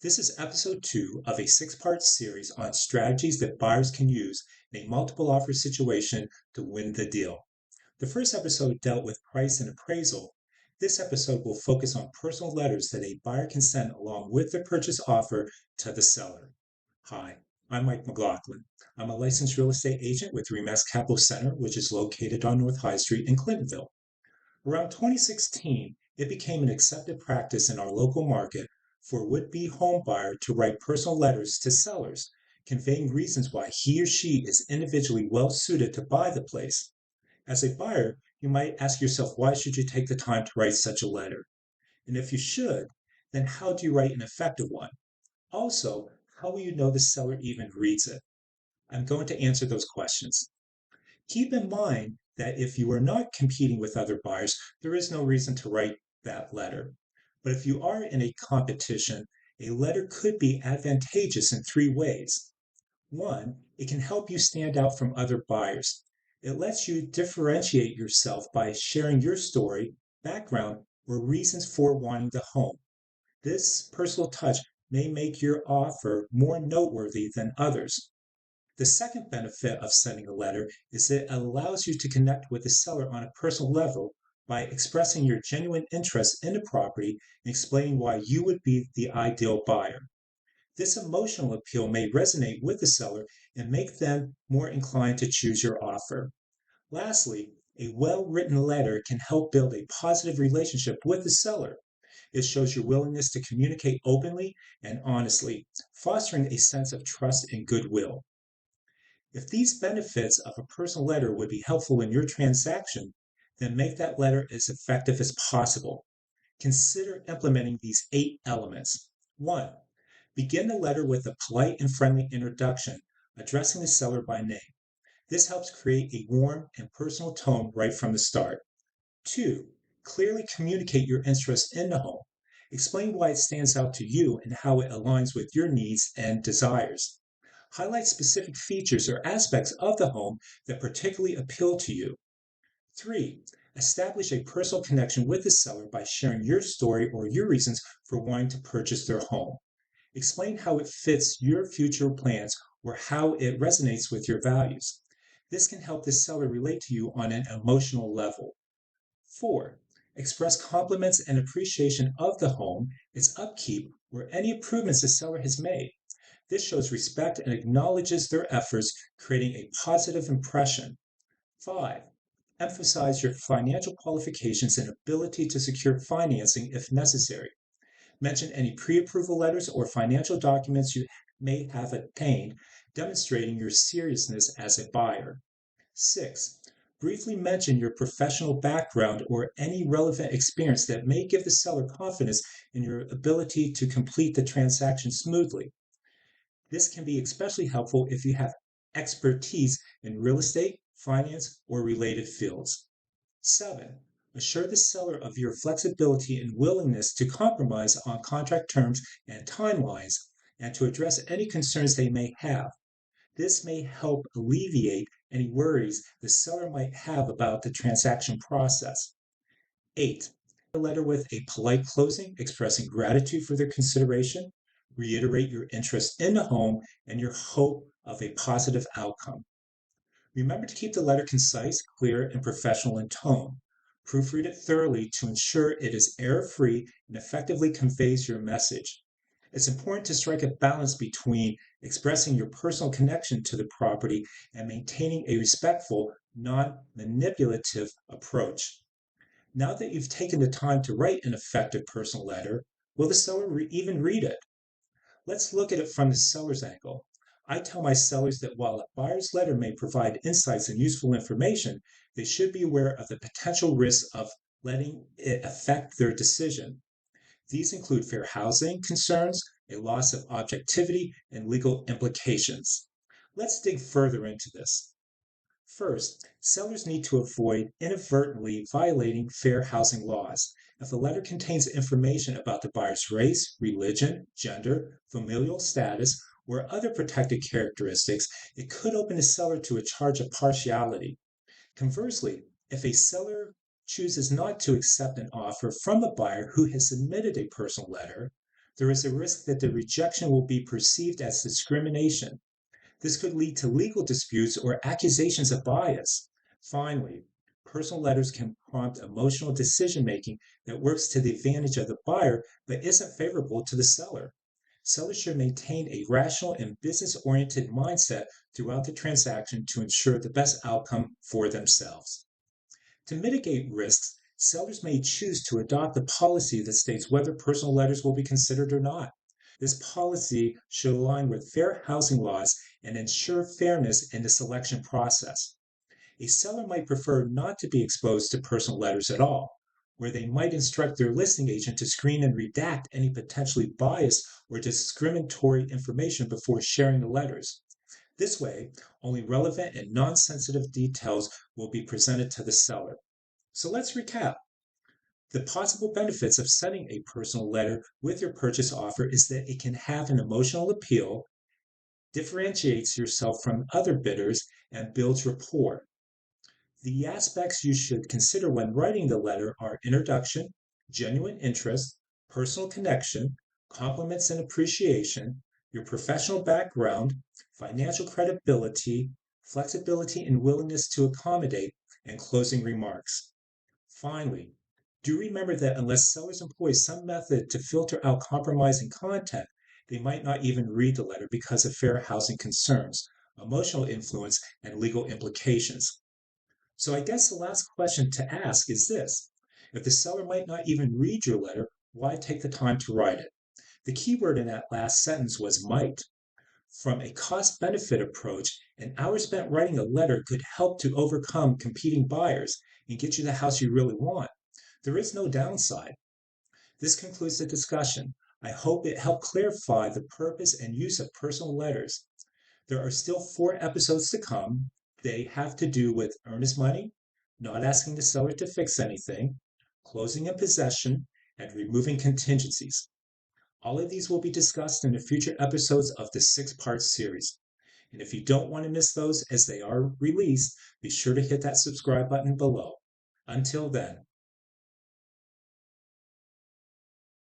This is episode 2 of a 6-part series on strategies that buyers can use in a multiple offer situation to win the deal. The first episode dealt with price and appraisal. This episode will focus on personal letters that a buyer can send along with their purchase offer to the seller. Hi, I'm Mike McLaughlin. I'm a licensed real estate agent with Remax Capital Center, which is located on North High Street in Clintonville. Around 2016, it became an accepted practice in our local market for a would-be home buyer to write personal letters to sellers, conveying reasons why he or she is individually well suited to buy the place. As a buyer, you might ask yourself, why should you take the time to write such a letter? And if you should, then how do you write an effective one? Also, how will you know the seller even reads it? I'm going to answer those questions. Keep in mind that if you are not competing with other buyers, there is no reason to write that letter. But if you are in a competition, a letter could be advantageous in 3 ways. One, it can help you stand out from other buyers. It lets you differentiate yourself by sharing your story, background, or reasons for wanting the home. This personal touch may make your offer more noteworthy than others. The second benefit of sending a letter is that it allows you to connect with the seller on a personal level by expressing your genuine interest in the property and explaining why you would be the ideal buyer. This emotional appeal may resonate with the seller and make them more inclined to choose your offer. Lastly, a well-written letter can help build a positive relationship with the seller. It shows your willingness to communicate openly and honestly, fostering a sense of trust and goodwill. If these benefits of a personal letter would be helpful in your transaction, then make that letter as effective as possible. Consider implementing these 8 elements. 1. Begin the letter with a polite and friendly introduction, addressing the seller by name. This helps create a warm and personal tone right from the start. 2. Clearly communicate your interest in the home. Explain why it stands out to you and how it aligns with your needs and desires. Highlight specific features or aspects of the home that particularly appeal to you. 3. Establish a personal connection with the seller by sharing your story or your reasons for wanting to purchase their home. Explain how it fits your future plans or how it resonates with your values. This can help the seller relate to you on an emotional level. 4. Express compliments and appreciation of the home, its upkeep, or any improvements the seller has made. This shows respect and acknowledges their efforts, creating a positive impression. 5. Emphasize your financial qualifications and ability to secure financing if necessary. Mention any pre-approval letters or financial documents you may have obtained, demonstrating your seriousness as a buyer. 6. Briefly mention your professional background or any relevant experience that may give the seller confidence in your ability to complete the transaction smoothly. This can be especially helpful if you have expertise in real estate, finance, or related fields. 7. Assure the seller of your flexibility and willingness to compromise on contract terms and timelines and to address any concerns they may have. This may help alleviate any worries the seller might have about the transaction process. 8. A letter with a polite closing expressing gratitude for their consideration. Reiterate your interest in the home and your hope of a positive outcome. Remember to keep the letter concise, clear, and professional in tone. Proofread it thoroughly to ensure it is error-free and effectively conveys your message. It's important to strike a balance between expressing your personal connection to the property and maintaining a respectful, non-manipulative approach. Now that you've taken the time to write an effective personal letter, will the seller even read it? Let's look at it from the seller's angle. I tell my sellers that while a buyer's letter may provide insights and useful information, they should be aware of the potential risks of letting it affect their decision. These include fair housing concerns, a loss of objectivity, and legal implications. Let's dig further into this. First, sellers need to avoid inadvertently violating fair housing laws. If a letter contains information about the buyer's race, religion, gender, familial status, or other protected characteristics, it could open the seller to a charge of partiality. Conversely, if a seller chooses not to accept an offer from a buyer who has submitted a personal letter, there is a risk that the rejection will be perceived as discrimination. This could lead to legal disputes or accusations of bias. Finally, personal letters can prompt emotional decision making that works to the advantage of the buyer but isn't favorable to the seller. Sellers should maintain a rational and business oriented mindset throughout the transaction to ensure the best outcome for themselves. To mitigate risks, sellers may choose to adopt a policy that states whether personal letters will be considered or not. This policy should align with fair housing laws and ensure fairness in the selection process. A seller might prefer not to be exposed to personal letters at all, where they might instruct their listing agent to screen and redact any potentially biased or discriminatory information before sharing the letters. This way, only relevant and non sensitive details will be presented to the seller. So let's recap. The possible benefits of sending a personal letter with your purchase offer is that it can have an emotional appeal, differentiates yourself from other bidders, and builds rapport. The aspects you should consider when writing the letter are introduction, genuine interest, personal connection, compliments and appreciation, your professional background, financial credibility, flexibility and willingness to accommodate, and closing remarks. Finally, do remember that unless sellers employ some method to filter out compromising content, they might not even read the letter because of fair housing concerns, emotional influence, and legal implications. So I guess the last question to ask is this. If the seller might not even read your letter, why take the time to write it? The key word in that last sentence was might. From a cost benefit approach, an hour spent writing a letter could help to overcome competing buyers and get you the house you really want. There is no downside. This concludes the discussion. I hope it helped clarify the purpose and use of personal letters. There are still 4 episodes to come. They have to do with earnest money, not asking the seller to fix anything, closing in possession, and removing contingencies. All of these will be discussed in the future episodes of the 6-part series. And if you don't want to miss those as they are released, be sure to hit that subscribe button below. Until then,